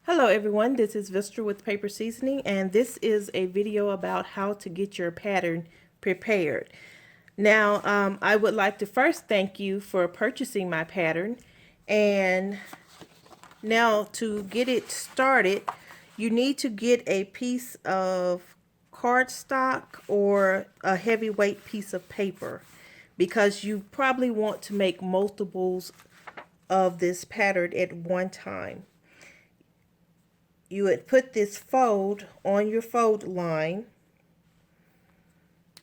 Hello everyone, this is Vistra with Paper Seasoning, and this is a video about how to get your pattern prepared. Now, I would like to first thank you for purchasing my pattern, and now to get it started, you need to get a piece of cardstock or a heavyweight piece of paper because you probably want to make multiples of this pattern at one time. You would put this fold on your fold line,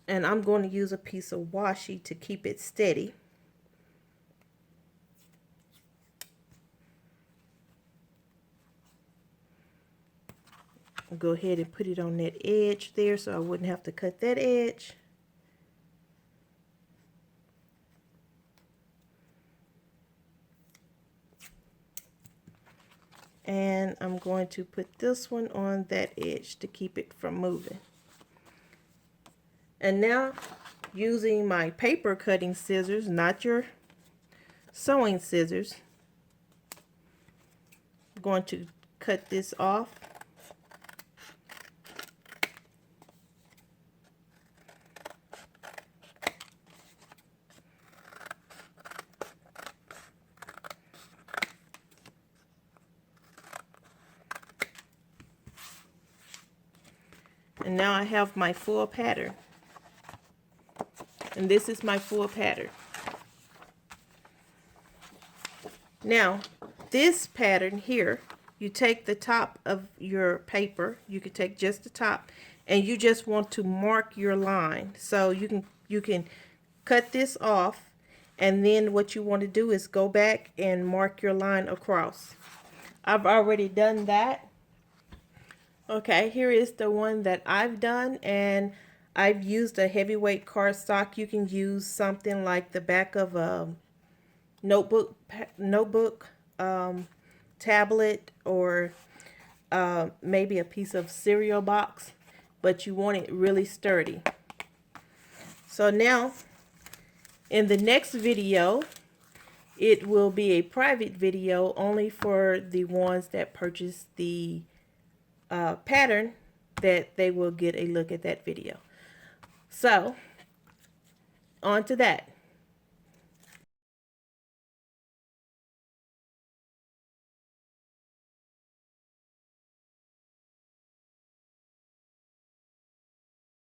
and I'm going to use a piece of washi to keep it steady. I'll go ahead and put it on that edge there so I wouldn't have to cut that edge. And I'm going to put this one on that edge to keep it from moving. And now, using my paper cutting scissors, not your sewing scissors, I'm going to cut this off. And now I have my full pattern. And this is my full pattern. Now, this pattern here, you take the top of your paper, you can take just the top, and you just want to mark your line. So you can cut this off, and then what you want to do is go back and mark your line across. I've already done that. Okay, here is the one that I've done, and I've used a heavyweight cardstock. You can use something like the back of a notebook, tablet, or maybe a piece of cereal box, but you want it really sturdy. So now, in the next video, it will be a private video only for the ones that purchase the pattern, that they will get a look at that video. So, on to that.